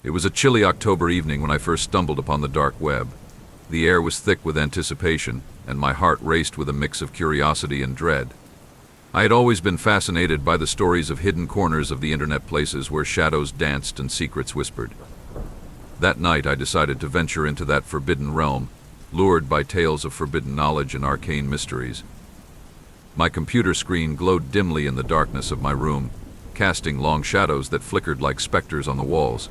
It was a chilly October evening when I first stumbled upon the dark web. The air was thick with anticipation, and my heart raced with a mix of curiosity and dread. I had always been fascinated by the stories of hidden corners of the internet, places where shadows danced and secrets whispered. That night I decided to venture into that forbidden realm, lured by tales of forbidden knowledge and arcane mysteries. My computer screen glowed dimly in the darkness of my room, casting long shadows that flickered like specters on the walls.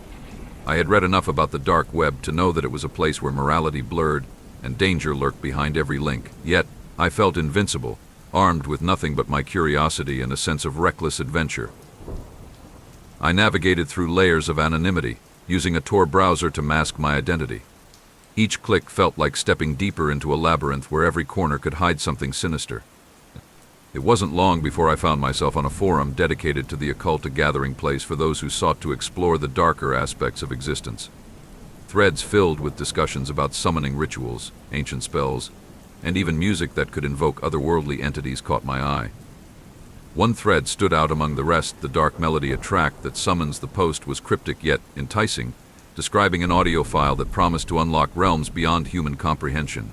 I had read enough about the dark web to know that it was a place where morality blurred and danger lurked behind every link. Yet, I felt invincible, armed with nothing but my curiosity and a sense of reckless adventure. I navigated through layers of anonymity, using a Tor browser to mask my identity. Each click felt like stepping deeper into a labyrinth where every corner could hide something sinister. It wasn't long before I found myself on a forum dedicated to the occult, a gathering place for those who sought to explore the darker aspects of existence. Threads filled with discussions about summoning rituals, ancient spells, and even music that could invoke otherworldly entities caught my eye. One thread stood out among the rest. The dark melody, a track that summons the post, was cryptic yet enticing, describing an audio file that promised to unlock realms beyond human comprehension.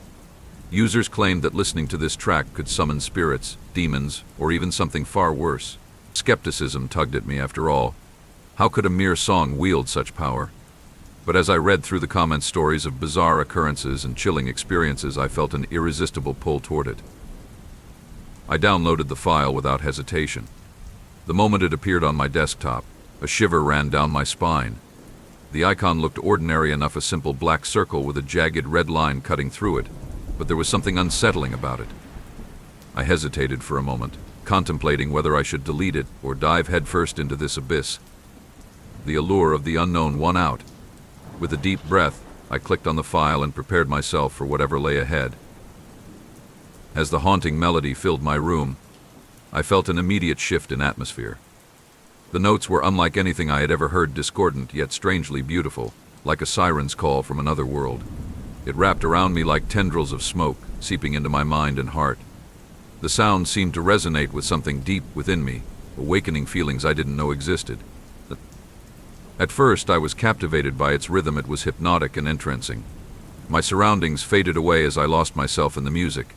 Users claimed that listening to this track could summon spirits, demons, or even something far worse. Skepticism tugged at me. After all, how could a mere song wield such power? But as I read through the comments, stories of bizarre occurrences and chilling experiences, I felt an irresistible pull toward it. I downloaded the file without hesitation. The moment it appeared on my desktop, a shiver ran down my spine. The icon looked ordinary enough, a simple black circle with a jagged red line cutting through it, but there was something unsettling about it. I hesitated for a moment, contemplating whether I should delete it or dive headfirst into this abyss. The allure of the unknown won out. With a deep breath, I clicked on the file and prepared myself for whatever lay ahead. As the haunting melody filled my room, I felt an immediate shift in atmosphere. The notes were unlike anything I had ever heard, discordant yet strangely beautiful, like a siren's call from another world. It wrapped around me like tendrils of smoke, seeping into my mind and heart. The sound seemed to resonate with something deep within me, awakening feelings I didn't know existed. At first, I was captivated by its rhythm. It was hypnotic and entrancing. My surroundings faded away as I lost myself in the music.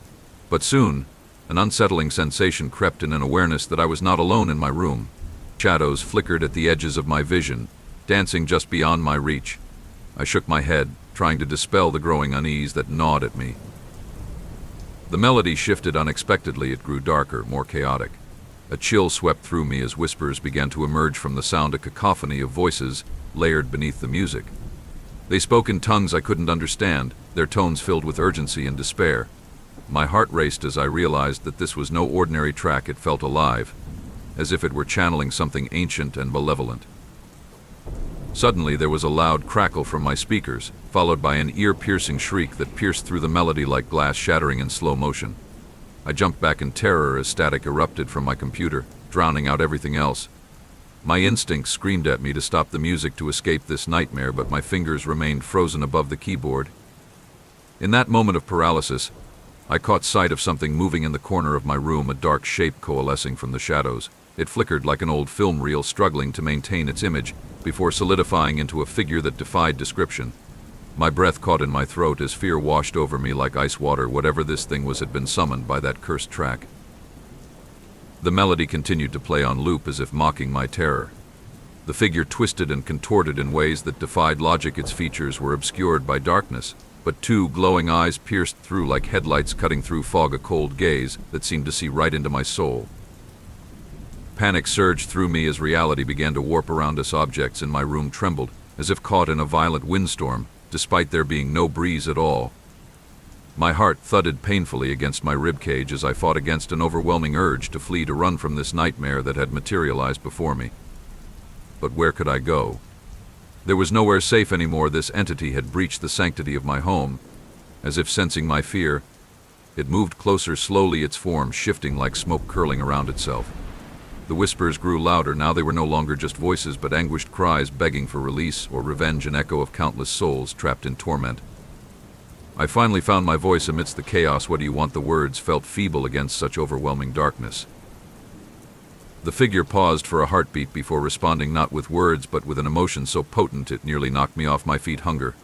But soon, an unsettling sensation crept in, an awareness that I was not alone in my room. Shadows flickered at the edges of my vision, dancing just beyond my reach. I shook my head, trying to dispel the growing unease that gnawed at me. The melody shifted unexpectedly. It grew darker, more chaotic. A chill swept through me as whispers began to emerge from the sound, a cacophony of voices layered beneath the music. They spoke in tongues I couldn't understand, their tones filled with urgency and despair. My heart raced as I realized that this was no ordinary track. It felt alive, as if it were channeling something ancient and malevolent. Suddenly, there was a loud crackle from my speakers, followed by an ear-piercing shriek that pierced through the melody like glass shattering in slow motion. I jumped back in terror as static erupted from my computer, drowning out everything else. My instincts screamed at me to stop the music, to escape this nightmare, but my fingers remained frozen above the keyboard. In that moment of paralysis, I caught sight of something moving in the corner of my room, a dark shape coalescing from the shadows. It flickered like an old film reel, struggling to maintain its image before solidifying into a figure that defied description. My breath caught in my throat as fear washed over me like ice water. Whatever this thing was had been summoned by that cursed track. The melody continued to play on loop, as if mocking my terror. The figure twisted and contorted in ways that defied logic. Its features were obscured by darkness, but two glowing eyes pierced through like headlights cutting through fog, a cold gaze that seemed to see right into my soul. Panic surged through me as reality began to warp around us. Objects in my room trembled, as if caught in a violent windstorm, despite there being no breeze at all. My heart thudded painfully against my ribcage as I fought against an overwhelming urge to flee, to run from this nightmare that had materialized before me. But where could I go? There was nowhere safe anymore. This entity had breached the sanctity of my home. As if sensing my fear, it moved closer, slowly, its form shifting like smoke curling around itself. The whispers grew louder. Now they were no longer just voices, but anguished cries begging for release or revenge, an echo of countless souls trapped in torment. I finally found my voice amidst the chaos. What do you want? The words felt feeble against such overwhelming darkness. The figure paused for a heartbeat before responding, not with words but with an emotion so potent it nearly knocked me off my feet. Hunger.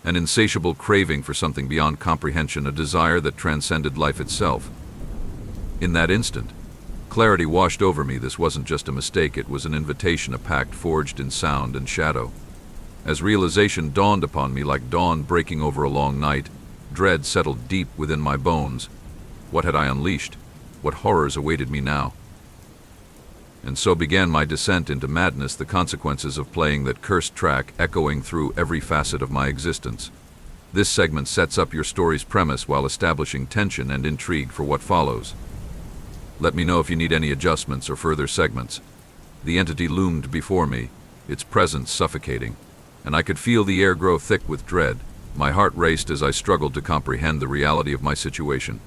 An insatiable craving for something beyond comprehension, a desire that transcended life itself. In that instant, clarity washed over me. This wasn't just a mistake, it was an invitation, a pact forged in sound and shadow. As realization dawned upon me like dawn breaking over a long night, dread settled deep within my bones. What had I unleashed? What horrors awaited me now? And so began my descent into madness, the consequences of playing that cursed track echoing through every facet of my existence. This segment sets up your story's premise while establishing tension and intrigue for what follows. Let me know if you need any adjustments or further segments. The entity loomed before me, its presence suffocating, and I could feel the air grow thick with dread. My heart raced as I struggled to comprehend the reality of my situation.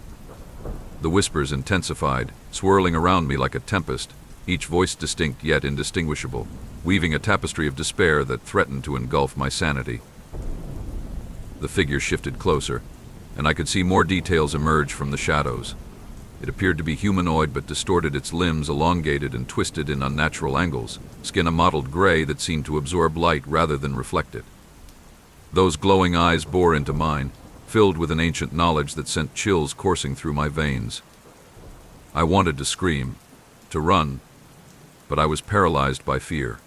The whispers intensified, swirling around me like a tempest, each voice distinct yet indistinguishable, weaving a tapestry of despair that threatened to engulf my sanity. The figure shifted closer, and I could see more details emerge from the shadows. It appeared to be humanoid but distorted, its limbs elongated and twisted in unnatural angles, skin a mottled gray that seemed to absorb light rather than reflect it. Those glowing eyes bore into mine, filled with an ancient knowledge that sent chills coursing through my veins. I wanted to scream, to run, but I was paralyzed by fear.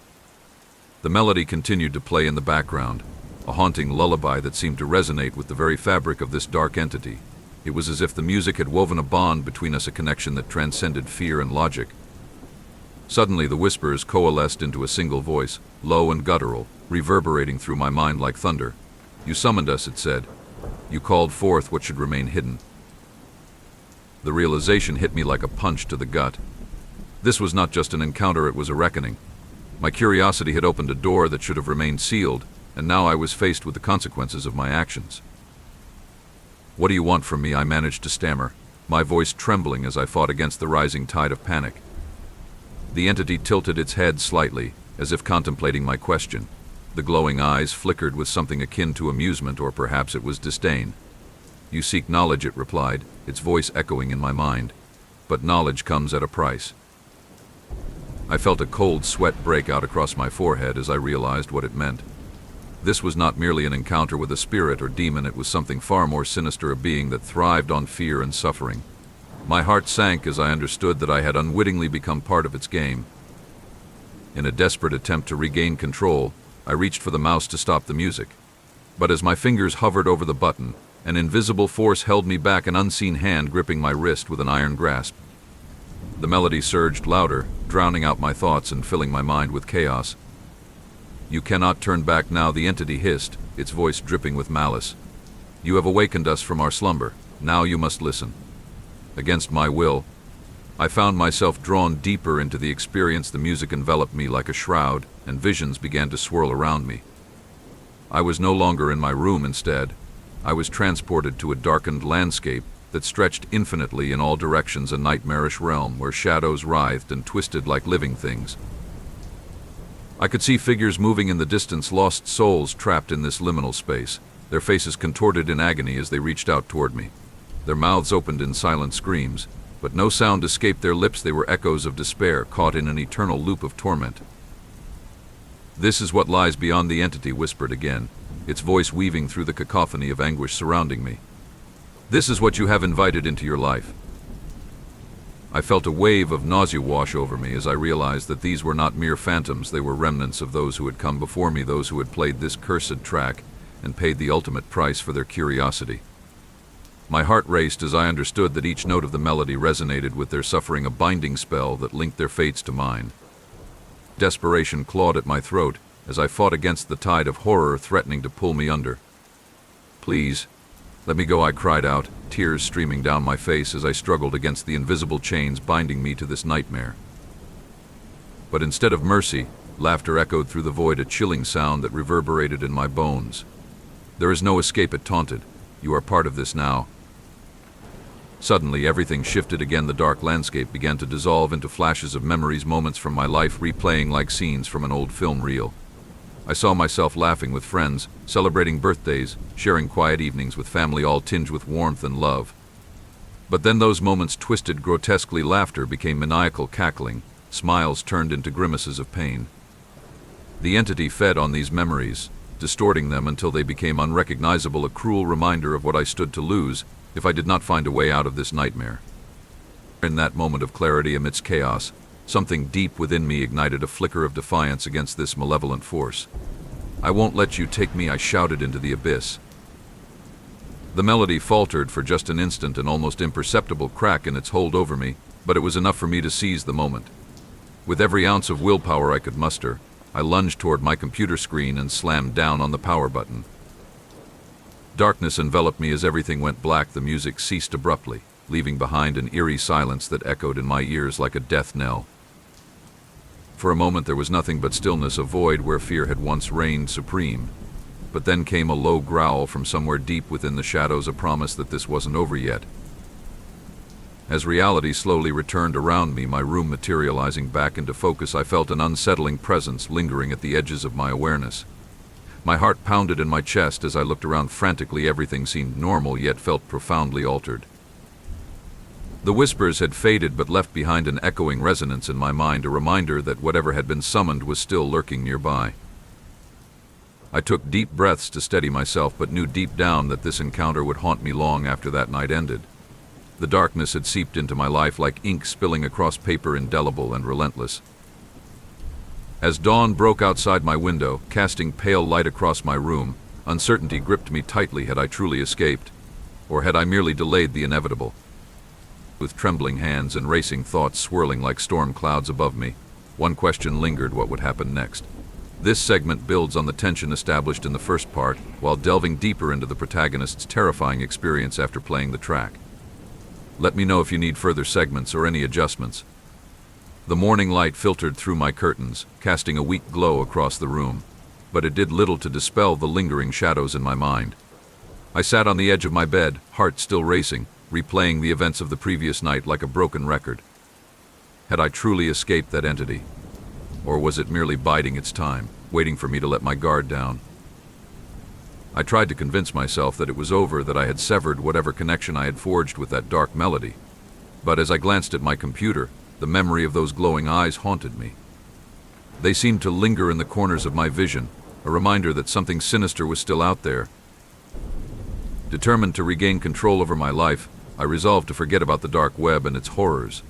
The melody continued to play in the background, a haunting lullaby that seemed to resonate with the very fabric of this dark entity. It was as if the music had woven a bond between us, a connection that transcended fear and logic. Suddenly the whispers coalesced into a single voice, low and guttural, reverberating through my mind like thunder. "You summoned us," it said. "You called forth what should remain hidden." The realization hit me like a punch to the gut. This was not just an encounter, it was a reckoning. My curiosity had opened a door that should have remained sealed, and now I was faced with the consequences of my actions. "What do you want from me?" I managed to stammer, my voice trembling as I fought against the rising tide of panic. The entity tilted its head slightly, as if contemplating my question. The glowing eyes flickered with something akin to amusement, or perhaps it was disdain. "You seek knowledge," it replied, its voice echoing in my mind. "But knowledge comes at a price." I felt a cold sweat break out across my forehead as I realized what it meant. This was not merely an encounter with a spirit or demon, it was something far more sinister, a being that thrived on fear and suffering. My heart sank as I understood that I had unwittingly become part of its game. In a desperate attempt to regain control, I reached for the mouse to stop the music. But as my fingers hovered over the button, an invisible force held me back, an unseen hand gripping my wrist with an iron grasp. The melody surged louder, drowning out my thoughts and filling my mind with chaos. "You cannot turn back now," the entity hissed, its voice dripping with malice. "You have awakened us from our slumber. Now you must listen." Against my will, I found myself drawn deeper into the experience. The music enveloped me like a shroud, and visions began to swirl around me. I was no longer in my room. Instead, I was transported to a darkened landscape that stretched infinitely in all directions, a nightmarish realm where shadows writhed and twisted like living things. I could see figures moving in the distance, lost souls trapped in this liminal space, their faces contorted in agony as they reached out toward me. Their mouths opened in silent screams, but no sound escaped their lips. They were echoes of despair, caught in an eternal loop of torment. "This is what lies beyond," the entity whispered again, its voice weaving through the cacophony of anguish surrounding me. "This is what you have invited into your life." I felt a wave of nausea wash over me as I realized that these were not mere phantoms, they were remnants of those who had come before me, those who had played this cursed track and paid the ultimate price for their curiosity. My heart raced as I understood that each note of the melody resonated with their suffering, a binding spell that linked their fates to mine. Desperation clawed at my throat as I fought against the tide of horror threatening to pull me under. "Please, let me go," I cried out, tears streaming down my face as I struggled against the invisible chains binding me to this nightmare. But instead of mercy, laughter echoed through the void, a chilling sound that reverberated in my bones. "There is no escape," it taunted. "You are part of this now." Suddenly, everything shifted again. The dark landscape began to dissolve into flashes of memories, moments from my life replaying like scenes from an old film reel. I saw myself laughing with friends, celebrating birthdays, sharing quiet evenings with family, all tinged with warmth and love. But then those moments twisted grotesquely. Laughter became maniacal cackling, smiles turned into grimaces of pain. The entity fed on these memories, distorting them until they became unrecognizable, a cruel reminder of what I stood to lose if I did not find a way out of this nightmare. In that moment of clarity amidst chaos, something deep within me ignited a flicker of defiance against this malevolent force. "I won't let you take me," I shouted into the abyss. The melody faltered for just an instant, an almost imperceptible crack in its hold over me, but it was enough for me to seize the moment. With every ounce of willpower I could muster, I lunged toward my computer screen and slammed down on the power button. Darkness enveloped me as everything went black. The music ceased abruptly, leaving behind an eerie silence that echoed in my ears like a death knell. For a moment there was nothing but stillness, a void where fear had once reigned supreme. But then came a low growl from somewhere deep within the shadows, a promise that this wasn't over yet. As reality slowly returned around me, my room materializing back into focus, I felt an unsettling presence lingering at the edges of my awareness. My heart pounded in my chest as I looked around frantically. Everything seemed normal, yet felt profoundly altered. The whispers had faded, but left behind an echoing resonance in my mind, a reminder that whatever had been summoned was still lurking nearby. I took deep breaths to steady myself, but knew deep down that this encounter would haunt me long after that night ended. The darkness had seeped into my life like ink spilling across paper, indelible and relentless. As dawn broke outside my window, casting pale light across my room, uncertainty gripped me tightly. Had I truly escaped? Or had I merely delayed the inevitable? With trembling hands and racing thoughts swirling like storm clouds above me, one question lingered: what would happen next? This segment builds on the tension established in the first part, while delving deeper into the protagonist's terrifying experience after playing the track. Let me know if you need further segments or any adjustments. The morning light filtered through my curtains, casting a weak glow across the room, but it did little to dispel the lingering shadows in my mind. I sat on the edge of my bed, heart still racing, replaying the events of the previous night like a broken record. Had I truly escaped that entity? Or was it merely biding its time, waiting for me to let my guard down? I tried to convince myself that it was over, that I had severed whatever connection I had forged with that dark melody. But as I glanced at my computer, the memory of those glowing eyes haunted me. They seemed to linger in the corners of my vision, a reminder that something sinister was still out there. Determined to regain control over my life, I resolved to forget about the dark web and its horrors.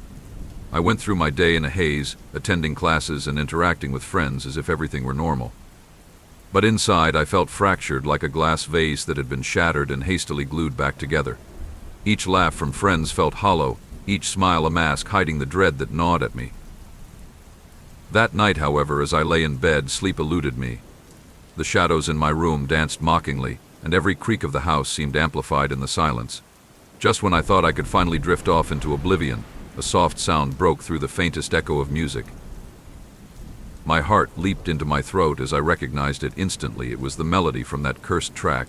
I went through my day in a haze, attending classes and interacting with friends as if everything were normal. But inside I felt fractured, like a glass vase that had been shattered and hastily glued back together. Each laugh from friends felt hollow, each smile a mask hiding the dread that gnawed at me. That night, however, as I lay in bed, sleep eluded me. The shadows in my room danced mockingly, and every creak of the house seemed amplified in the silence. Just when I thought I could finally drift off into oblivion, a soft sound broke through the faintest echo of music. My heart leaped into my throat as I recognized it instantly. It was the melody from that cursed track.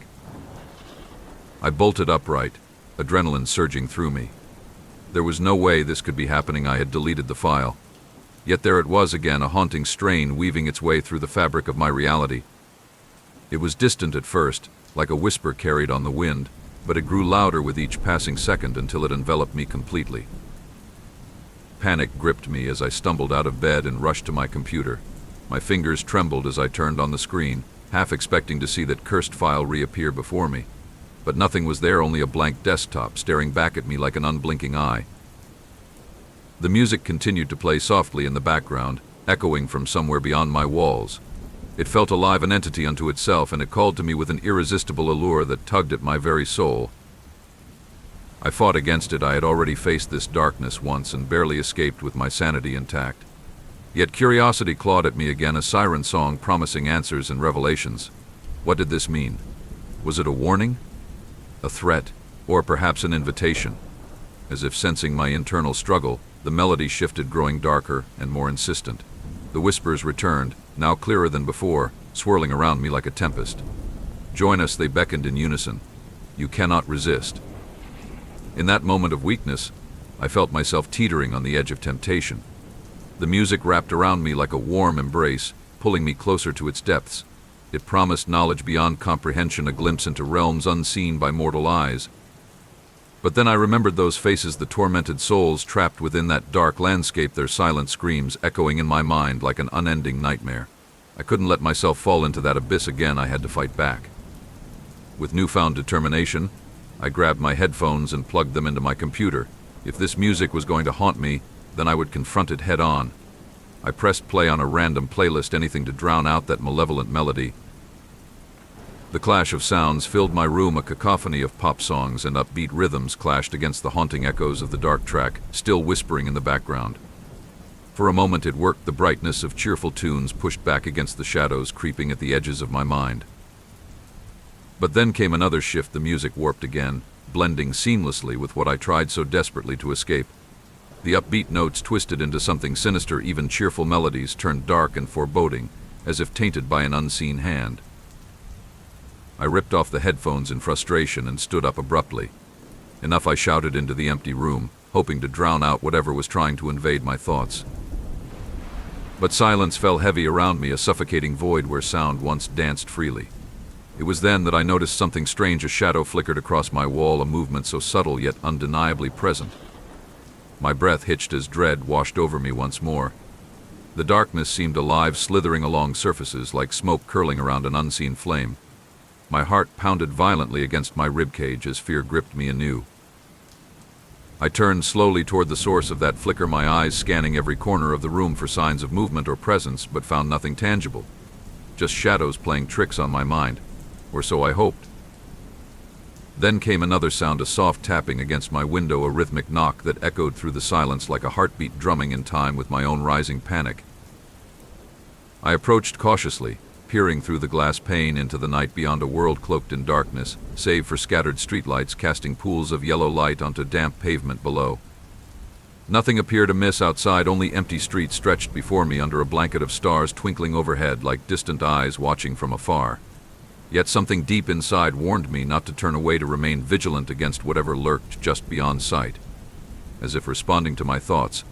I bolted upright, adrenaline surging through me. There was no way this could be happening. I had deleted the file. Yet there it was again, a haunting strain weaving its way through the fabric of my reality. It was distant at first, like a whisper carried on the wind, but it grew louder with each passing second until it enveloped me completely. Panic gripped me as I stumbled out of bed and rushed to my computer. My fingers trembled as I turned on the screen, half expecting to see that cursed file reappear before me. But nothing was there, only a blank desktop staring back at me like an unblinking eye. The music continued to play softly in the background, echoing from somewhere beyond my walls. It felt alive, an entity unto itself, and it called to me with an irresistible allure that tugged at my very soul. I fought against it. I had already faced this darkness once and barely escaped with my sanity intact. Yet curiosity clawed at me again, a siren song promising answers and revelations. What did this mean? Was it a warning? A threat? Or perhaps an invitation? As if sensing my internal struggle, the melody shifted, growing darker and more insistent. The whispers returned, now clearer than before, swirling around me like a tempest. Join us, they beckoned in unison. You cannot resist. In that moment of weakness, I felt myself teetering on the edge of temptation. The music wrapped around me like a warm embrace, pulling me closer to its depths. It promised knowledge beyond comprehension, a glimpse into realms unseen by mortal eyes. But then I remembered those faces, the tormented souls trapped within that dark landscape, their silent screams echoing in my mind like an unending nightmare. I couldn't let myself fall into that abyss again. I had to fight back. With newfound determination, I grabbed my headphones and plugged them into my computer. If this music was going to haunt me, then I would confront it head on. I pressed play on a random playlist, anything to drown out that malevolent melody. The clash of sounds filled my room, a cacophony of pop songs and upbeat rhythms clashed against the haunting echoes of the dark track, still whispering in the background. For a moment it worked. The brightness of cheerful tunes pushed back against the shadows creeping at the edges of my mind. But then came another shift. The music warped again, blending seamlessly with what I tried so desperately to escape. The upbeat notes twisted into something sinister. Even cheerful melodies turned dark and foreboding, as if tainted by an unseen hand. I ripped off the headphones in frustration and stood up abruptly. Enough, I shouted into the empty room, hoping to drown out whatever was trying to invade my thoughts. But silence fell heavy around me, a suffocating void where sound once danced freely. It was then that I noticed something strange. A shadow flickered across my wall, a movement so subtle yet undeniably present. My breath hitched as dread washed over me once more. The darkness seemed alive, slithering along surfaces like smoke curling around an unseen flame. My heart pounded violently against my ribcage as fear gripped me anew. I turned slowly toward the source of that flicker, my eyes scanning every corner of the room for signs of movement or presence, but found nothing tangible. Just shadows playing tricks on my mind, or so I hoped. Then came another sound, a soft tapping against my window, a rhythmic knock that echoed through the silence like a heartbeat drumming in time with my own rising panic. I approached cautiously, peering through the glass pane into the night beyond, a world cloaked in darkness, save for scattered streetlights casting pools of yellow light onto damp pavement below. Nothing appeared amiss outside, only empty streets stretched before me under a blanket of stars twinkling overhead like distant eyes watching from afar. Yet something deep inside warned me not to turn away, to remain vigilant against whatever lurked just beyond sight. As if responding to my thoughts,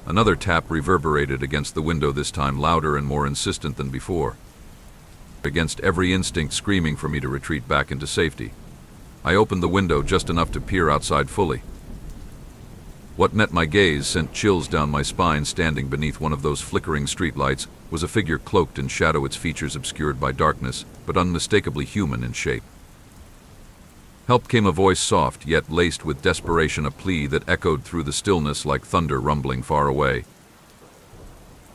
another tap reverberated against the window, this time louder and more insistent than before. Against every instinct screaming for me to retreat back into safety, I opened the window just enough to peer outside fully. What met my gaze sent chills down my spine. Standing beneath one of those flickering streetlights was a figure cloaked in shadow, its features obscured by darkness, but unmistakably human in shape. Help, came a voice, soft yet laced with desperation, a plea that echoed through the stillness like thunder rumbling far away.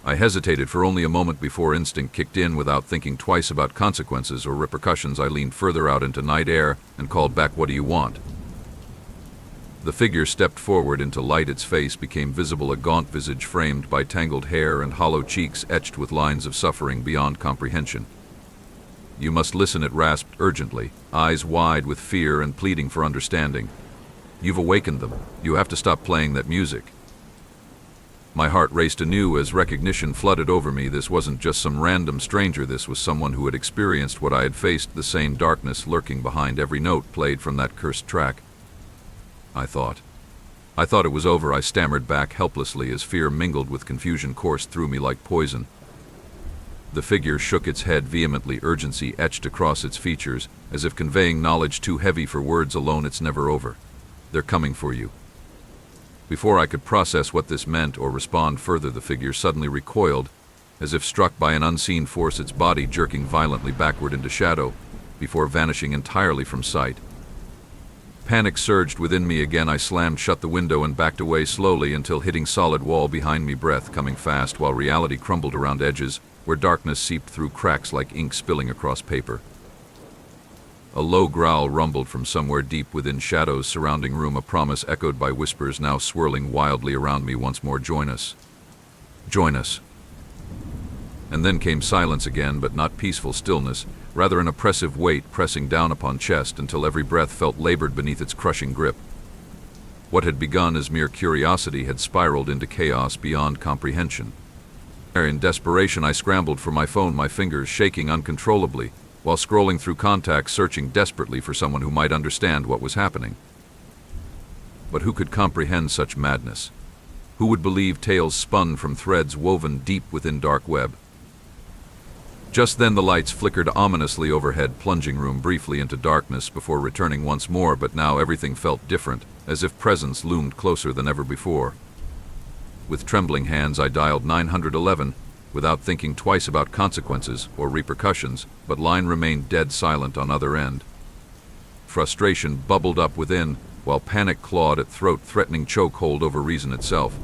I hesitated for only a moment before instinct kicked in. Without thinking twice about consequences or repercussions, I leaned further out into night air and called back, "What do you want?" The figure stepped forward into light. Its face became visible, a gaunt visage framed by tangled hair and hollow cheeks etched with lines of suffering beyond comprehension. "You must listen," it rasped urgently, eyes wide with fear and pleading for understanding. "You've awakened them. You have to stop playing that music." My heart raced anew as recognition flooded over me. This wasn't just some random stranger. This was someone who had experienced what I had faced, the same darkness lurking behind every note played from that cursed track. I thought it was over. I stammered back helplessly as fear mingled with confusion coursed through me like poison. The figure shook its head vehemently, urgency etched across its features, as if conveying knowledge too heavy for words alone. "It's never over. They're coming for you." Before I could process what this meant or respond further, the figure suddenly recoiled, as if struck by an unseen force, its body jerking violently backward into shadow, before vanishing entirely from sight. Panic surged within me again. I slammed shut the window and backed away slowly until hitting solid wall behind me, breath coming fast while reality crumbled around edges, where darkness seeped through cracks like ink spilling across paper. A low growl rumbled from somewhere deep within, shadows surrounding room, a promise echoed by whispers now swirling wildly around me once more. "Join us. Join us." And then came silence again, but not peaceful stillness, rather an oppressive weight pressing down upon chest until every breath felt labored beneath its crushing grip. What had begun as mere curiosity had spiraled into chaos beyond comprehension. In desperation, I scrambled for my phone, my fingers shaking uncontrollably, while scrolling through contacts, searching desperately for someone who might understand what was happening. But who could comprehend such madness? Who would believe tales spun from threads woven deep within dark web? Just then the lights flickered ominously overhead, plunging room briefly into darkness before returning once more, but now everything felt different, as if presence loomed closer than ever before. With trembling hands I dialed 911, without thinking twice about consequences or repercussions, but line remained dead silent on other end. Frustration bubbled up within, while panic clawed at throat, threatening chokehold over reason itself.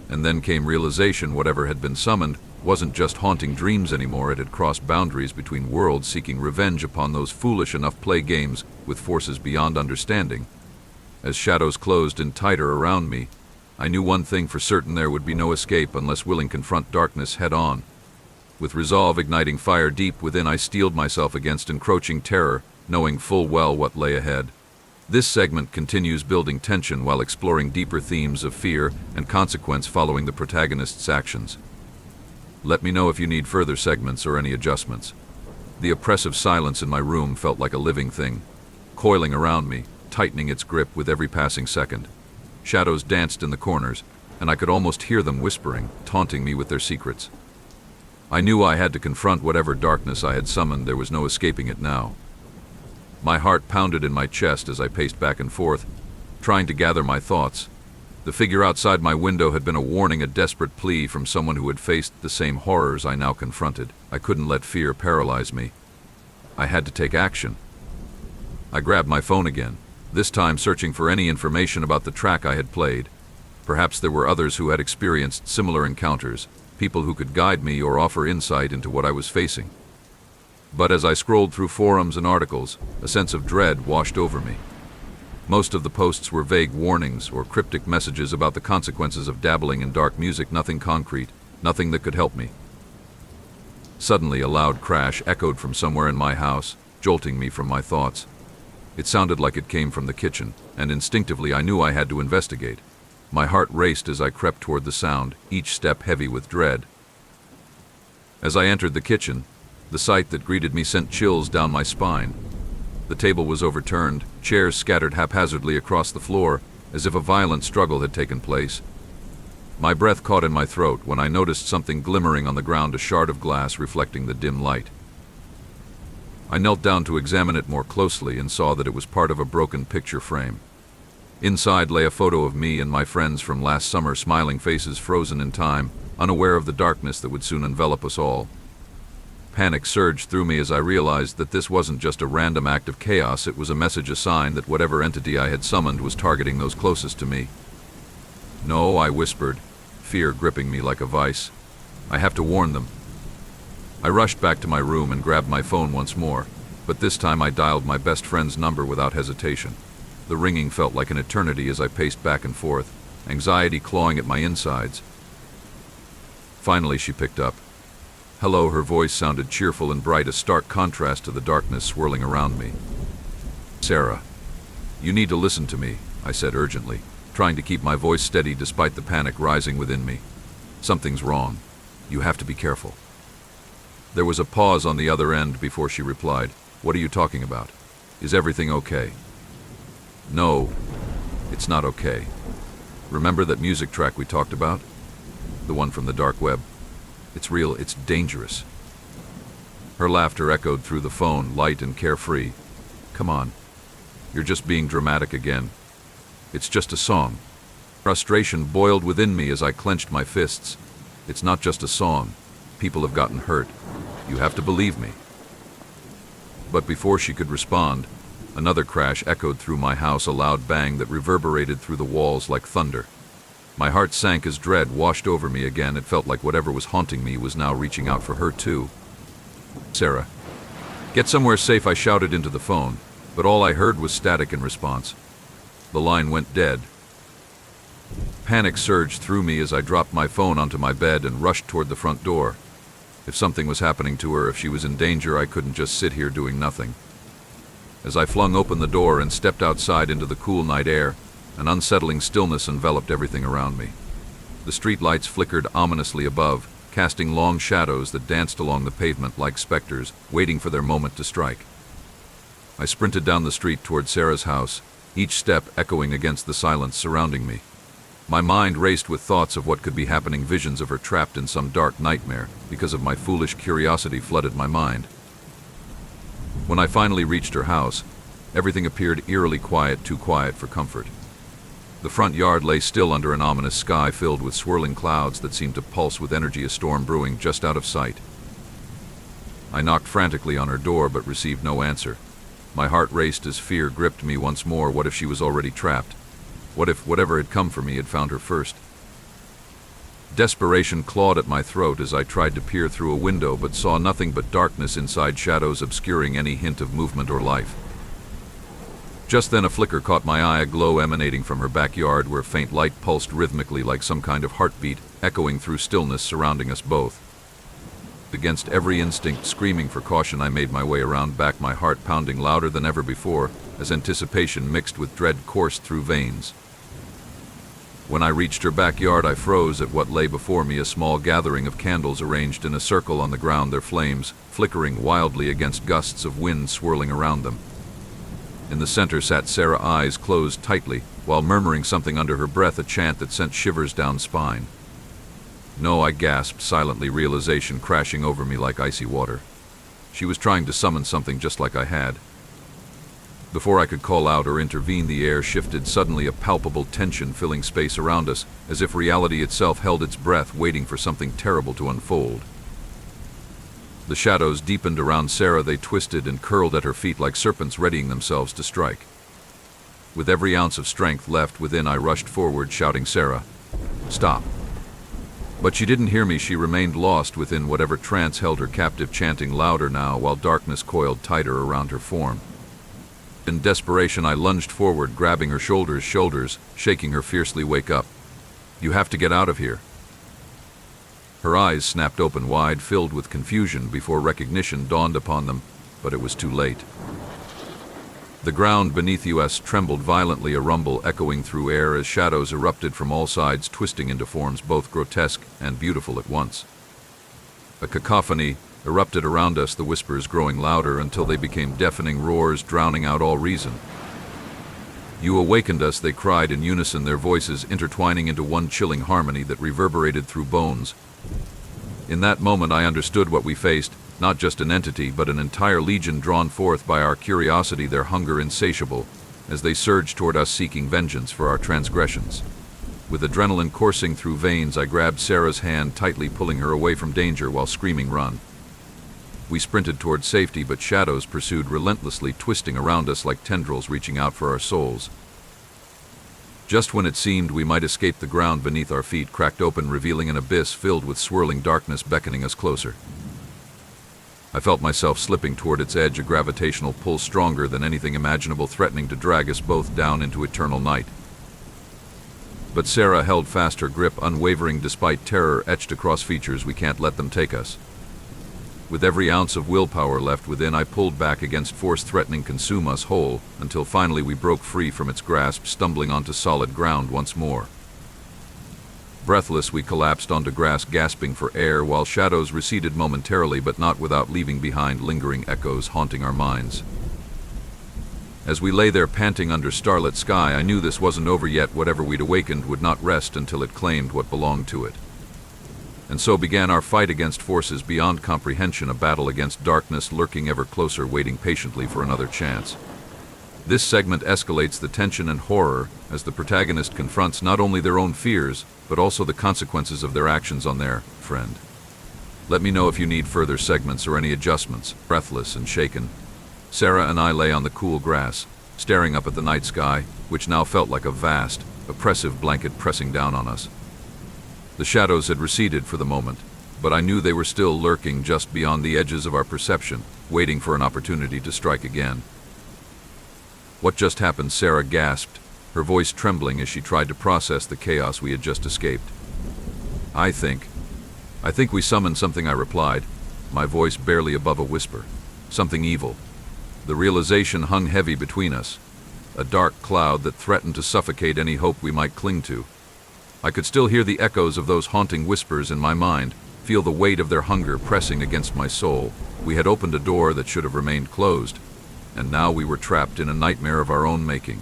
And then came realization whatever had been summoned wasn't just haunting dreams anymore. It had crossed boundaries between worlds, seeking revenge upon those foolish enough play games with forces beyond understanding. As shadows closed in tighter around me, I knew one thing for certain: there would be no escape unless willing to confront darkness head-on. With resolve igniting fire deep within, I steeled myself against encroaching terror, knowing full well what lay ahead. This segment continues building tension while exploring deeper themes of fear and consequence following the protagonist's actions. Let me know if you need further segments or any adjustments. The oppressive silence in my room felt like a living thing, coiling around me, tightening its grip with every passing second. Shadows danced in the corners, and I could almost hear them whispering, taunting me with their secrets. I knew I had to confront whatever darkness I had summoned. There was no escaping it now. My heart pounded in my chest as I paced back and forth, trying to gather my thoughts. The figure outside my window had been a warning, a desperate plea from someone who had faced the same horrors I now confronted. I couldn't let fear paralyze me. I had to take action. I grabbed my phone again, this time searching for any information about the track I had played. Perhaps there were others who had experienced similar encounters, people who could guide me or offer insight into what I was facing. But as I scrolled through forums and articles, a sense of dread washed over me. Most of the posts were vague warnings or cryptic messages about the consequences of dabbling in dark music, nothing concrete, nothing that could help me. Suddenly, a loud crash echoed from somewhere in my house, jolting me from my thoughts. It sounded like it came from the kitchen, and instinctively I knew I had to investigate. My heart raced as I crept toward the sound, each step heavy with dread. As I entered the kitchen, the sight that greeted me sent chills down my spine. The table was overturned, chairs scattered haphazardly across the floor, as if a violent struggle had taken place. My breath caught in my throat when I noticed something glimmering on the ground, a shard of glass reflecting the dim light. I knelt down to examine it more closely and saw that it was part of a broken picture frame. Inside lay a photo of me and my friends from last summer, smiling faces frozen in time, unaware of the darkness that would soon envelop us all. Panic surged through me as I realized that this wasn't just a random act of chaos. It was a message, a sign that whatever entity I had summoned was targeting those closest to me. "No," I whispered, fear gripping me like a vice. "I have to warn them." I rushed back to my room and grabbed my phone once more, but this time I dialed my best friend's number without hesitation. The ringing felt like an eternity as I paced back and forth, anxiety clawing at my insides. Finally, she picked up. "Hello," her voice sounded cheerful and bright, a stark contrast to the darkness swirling around me. "Sarah, you need to listen to me," I said urgently, trying to keep my voice steady despite the panic rising within me. "Something's wrong. You have to be careful." There was a pause on the other end before she replied. "What are you talking about? Is everything okay?" "No, it's not okay. Remember that music track we talked about? The one from the dark web? It's real, it's dangerous." Her laughter echoed through the phone, light and carefree. "Come on. You're just being dramatic again. It's just a song." Frustration boiled within me as I clenched my fists. "It's not just a song. People have gotten hurt. You have to believe me." But before she could respond, another crash echoed through my house, a loud bang that reverberated through the walls like thunder. My heart sank as dread washed over me again. It felt like whatever was haunting me was now reaching out for her too. "Sarah, get somewhere safe," I shouted into the phone, but all I heard was static in response. The line went dead. Panic surged through me as I dropped my phone onto my bed and rushed toward the front door. If something was happening to her, if she was in danger, I couldn't just sit here doing nothing. As I flung open the door and stepped outside into the cool night air, an unsettling stillness enveloped everything around me. The street lights flickered ominously above, casting long shadows that danced along the pavement like specters, waiting for their moment to strike. I sprinted down the street toward Sarah's house, each step echoing against the silence surrounding me. My mind raced with thoughts of what could be happening, visions of her trapped in some dark nightmare because of my foolish curiosity flooded my mind. When I finally reached her house, everything appeared eerily quiet, too quiet for comfort. The front yard lay still under an ominous sky filled with swirling clouds that seemed to pulse with energy, a storm brewing just out of sight. I knocked frantically on her door but received no answer. My heart raced as fear gripped me once more. What if she was already trapped? What if whatever had come for me had found her first? Desperation clawed at my throat as I tried to peer through a window but saw nothing but darkness inside, shadows obscuring any hint of movement or life. Just then a flicker caught my eye, a glow emanating from her backyard where faint light pulsed rhythmically like some kind of heartbeat, echoing through stillness surrounding us both. Against every instinct screaming for caution, I made my way around back, my heart pounding louder than ever before as anticipation mixed with dread coursed through veins. When I reached her backyard, I froze at what lay before me, a small gathering of candles arranged in a circle on the ground, their flames flickering wildly against gusts of wind swirling around them. In the center sat Sarah, eyes closed tightly, while murmuring something under her breath, a chant that sent shivers down spine. No, I gasped silently, realization crashing over me like icy water. She was trying to summon something just like I had. Before I could call out or intervene, the air shifted suddenly, a palpable tension filling space around us, as if reality itself held its breath, waiting for something terrible to unfold. The shadows deepened around Sarah, they twisted and curled at her feet like serpents readying themselves to strike. With every ounce of strength left within, I rushed forward, shouting, "Sarah, stop!" But she didn't hear me. She remained lost within whatever trance held her captive, chanting louder now while darkness coiled tighter around her form. In desperation, I lunged forward, grabbing her shoulders, shaking her fiercely. "Wake up! You have to get out of here!" Her eyes snapped open wide, filled with confusion before recognition dawned upon them, but it was too late. The ground beneath us trembled violently, a rumble echoing through air as shadows erupted from all sides, twisting into forms both grotesque and beautiful at once. A cacophony erupted around us, the whispers growing louder until they became deafening roars, drowning out all reason. "You awakened us," they cried in unison, their voices intertwining into one chilling harmony that reverberated through bones. In that moment I understood what we faced, not just an entity, but an entire legion drawn forth by our curiosity, their hunger insatiable, as they surged toward us seeking vengeance for our transgressions. With adrenaline coursing through veins, I grabbed Sarah's hand, tightly pulling her away from danger while screaming, "Run!" We sprinted toward safety, but shadows pursued relentlessly, twisting around us like tendrils reaching out for our souls. Just when it seemed we might escape, the ground beneath our feet cracked open, revealing an abyss filled with swirling darkness beckoning us closer. I felt myself slipping toward its edge, a gravitational pull stronger than anything imaginable, threatening to drag us both down into eternal night. But Sarah held fast, her grip unwavering despite terror etched across features. "We can't let them take us." With every ounce of willpower left within, I pulled back against force threatening to consume us whole, until finally we broke free from its grasp, stumbling onto solid ground once more. Breathless, we collapsed onto grass, gasping for air, while shadows receded momentarily, but not without leaving behind lingering echoes haunting our minds. As we lay there panting under starlit sky, I knew this wasn't over yet. Whatever we'd awakened would not rest until it claimed what belonged to it. And so began our fight against forces beyond comprehension, a battle against darkness lurking ever closer, waiting patiently for another chance. This segment escalates the tension and horror as the protagonist confronts not only their own fears, but also the consequences of their actions on their friend. Let me know if you need further segments or any adjustments. Breathless and shaken, Sarah and I lay on the cool grass, staring up at the night sky, which now felt like a vast, oppressive blanket pressing down on us. The shadows had receded for the moment, but I knew they were still lurking just beyond the edges of our perception, waiting for an opportunity to strike again. "What just happened?" Sarah gasped, her voice trembling as she tried to process the chaos we had just escaped. I think we summoned something," I replied, my voice barely above a whisper. "Something evil." The realization hung heavy between us, a dark cloud that threatened to suffocate any hope we might cling to. I could still hear the echoes of those haunting whispers in my mind, feel the weight of their hunger pressing against my soul. We had opened a door that should have remained closed, and now we were trapped in a nightmare of our own making.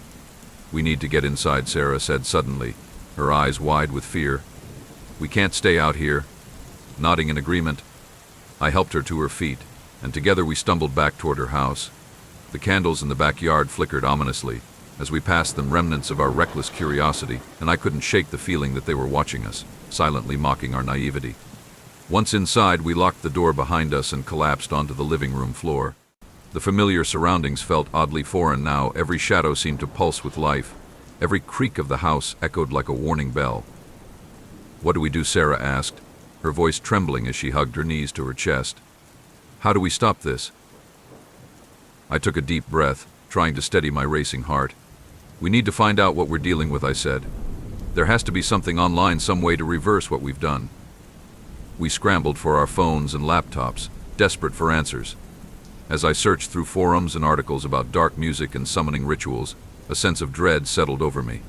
"We need to get inside," Sarah said suddenly, her eyes wide with fear. "We can't stay out here." Nodding in agreement, I helped her to her feet, and together we stumbled back toward her house. The candles in the backyard flickered ominously. As we passed them, remnants of our reckless curiosity, and I couldn't shake the feeling that they were watching us, silently mocking our naivety. Once inside, we locked the door behind us and collapsed onto the living room floor. The familiar surroundings felt oddly foreign now. Every shadow seemed to pulse with life. Every creak of the house echoed like a warning bell. "What do we do?" Sarah asked, her voice trembling as she hugged her knees to her chest. "How do we stop this?" I took a deep breath, trying to steady my racing heart. "We need to find out what we're dealing with," I said. "There has to be something online, some way to reverse what we've done." We scrambled for our phones and laptops, desperate for answers. As I searched through forums and articles about dark music and summoning rituals, a sense of dread settled over me.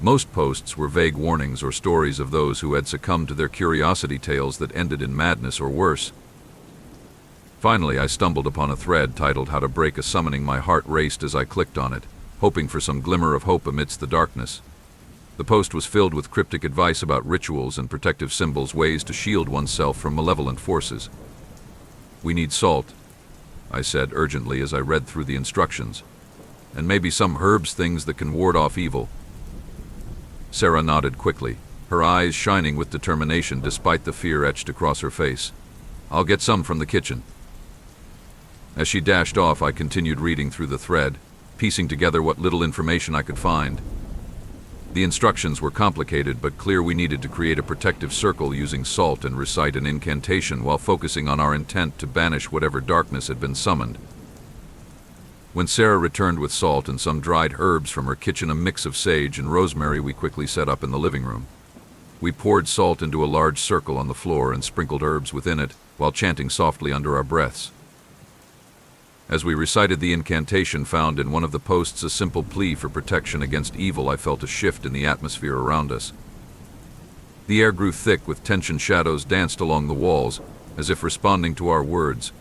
Most posts were vague warnings or stories of those who had succumbed to their curiosity tales that ended in madness or worse. Finally, I stumbled upon a thread titled "How to Break a Summoning." My heart raced as I clicked on it, hoping for some glimmer of hope amidst the darkness. The post was filled with cryptic advice about rituals and protective symbols, ways to shield oneself from malevolent forces. "We need salt," I said urgently as I read through the instructions. "And maybe some herbs, things that can ward off evil." Sarah nodded quickly, her eyes shining with determination despite the fear etched across her face. "I'll get some from the kitchen." As she dashed off, I continued reading through the thread, piecing together what little information I could find. The instructions were complicated but clear. We needed to create a protective circle using salt and recite an incantation while focusing on our intent to banish whatever darkness had been summoned. When Sarah returned with salt and some dried herbs from her kitchen, a mix of sage and rosemary, we quickly set up in the living room. We poured salt into a large circle on the floor and sprinkled herbs within it, while chanting softly under our breaths. As we recited the incantation found in one of the posts, a simple plea for protection against evil, I felt a shift in the atmosphere around us. The air grew thick with tension. Shadows danced along the walls, as if responding to our words.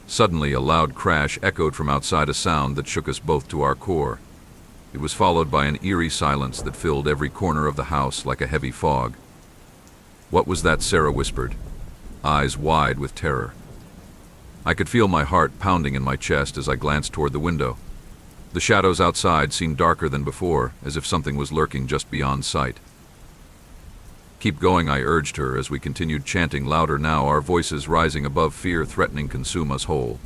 Suddenly, a loud crash echoed from outside, a sound that shook us both to our core. It was followed by an eerie silence that filled every corner of the house like a heavy fog. "What was that?" Sarah whispered, eyes wide with terror. I could feel my heart pounding in my chest as I glanced toward the window. The shadows outside seemed darker than before, as if something was lurking just beyond sight. "Keep going," I urged her as we continued chanting louder now, our voices rising above fear threatening to consume us whole.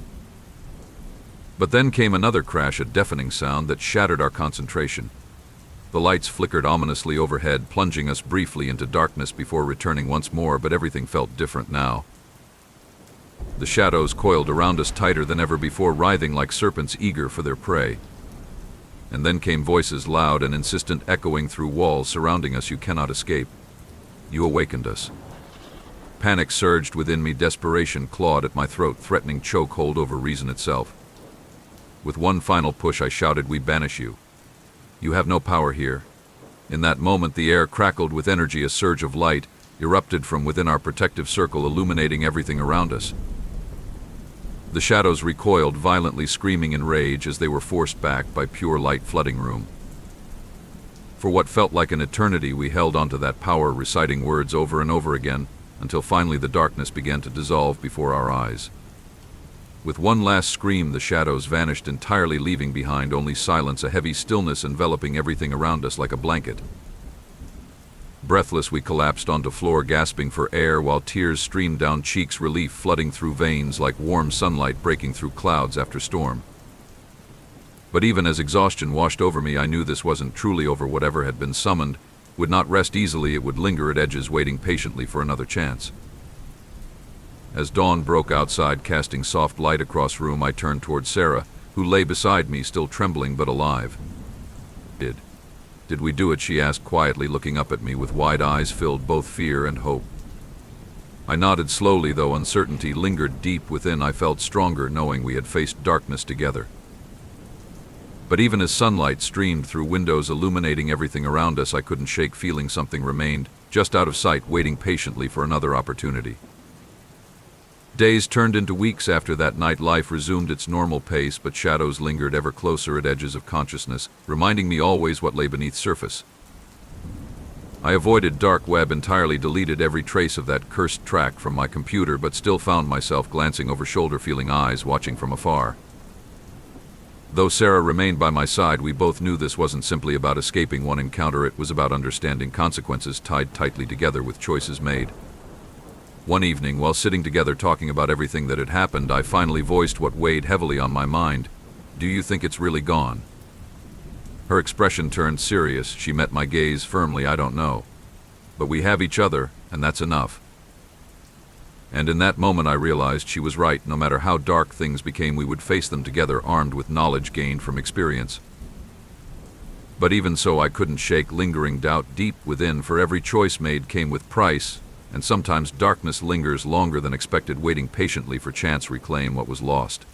But then came another crash, a deafening sound that shattered our concentration. The lights flickered ominously overhead, plunging us briefly into darkness before returning once more, but everything felt different now. The shadows coiled around us tighter than ever before, writhing like serpents eager for their prey. And then came voices, loud and insistent, echoing through walls surrounding us. "You cannot escape. You awakened us." Panic surged within me. Desperation clawed at my throat, threatening chokehold over reason itself. With one final push, I shouted, "We banish you. You have no power here." In that moment, the air crackled with energy. A surge of light erupted from within our protective circle, illuminating everything around us. The shadows recoiled violently, screaming in rage as they were forced back by pure light flooding room. For what felt like an eternity, we held onto that power, reciting words over and over again, until finally the darkness began to dissolve before our eyes. With one last scream, the shadows vanished entirely, leaving behind only silence, a heavy stillness enveloping everything around us like a blanket. Breathless, we collapsed onto floor, gasping for air while tears streamed down cheeks, relief flooding through veins like warm sunlight breaking through clouds after storm. But even as exhaustion washed over me, I knew this wasn't truly over. Whatever had been summoned would not rest easily. It would linger at edges, waiting patiently for another chance. As dawn broke outside, casting soft light across room, I turned toward Sarah, who lay beside me, still trembling but alive. Did we do it?" she asked quietly, looking up at me with wide eyes filled both fear and hope. I nodded slowly, though uncertainty lingered deep within. I felt stronger knowing we had faced darkness together. But even as sunlight streamed through windows, illuminating everything around us, I couldn't shake feeling something remained, just out of sight, waiting patiently for another opportunity. Days turned into weeks after that night. Life resumed its normal pace, but shadows lingered ever closer at edges of consciousness, reminding me always what lay beneath surface. I avoided dark web entirely, deleted every trace of that cursed track from my computer, but still found myself glancing over shoulder, feeling eyes watching from afar. Though Sarah remained by my side, we both knew this wasn't simply about escaping one encounter, it was about understanding consequences tied tightly together with choices made. One evening, while sitting together talking about everything that had happened, I finally voiced what weighed heavily on my mind. Do you think it's really gone? Her expression turned serious. She met my gaze firmly. I don't know. But we have each other, and that's enough. And in that moment I realized she was right. No matter how dark things became, we would face them together, armed with knowledge gained from experience. But even so, I couldn't shake lingering doubt deep within, for every choice made came with price, and sometimes darkness lingers longer than expected, waiting patiently for chance to reclaim what was lost.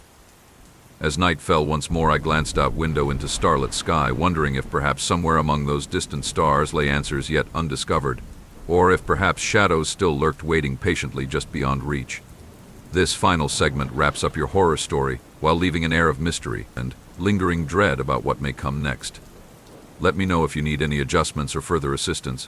As night fell once more, I glanced out window into starlit sky, wondering if perhaps somewhere among those distant stars lay answers yet undiscovered, or if perhaps shadows still lurked, waiting patiently just beyond reach. This final segment wraps up your horror story while leaving an air of mystery and lingering dread about what may come next. Let me know if you need any adjustments or further assistance.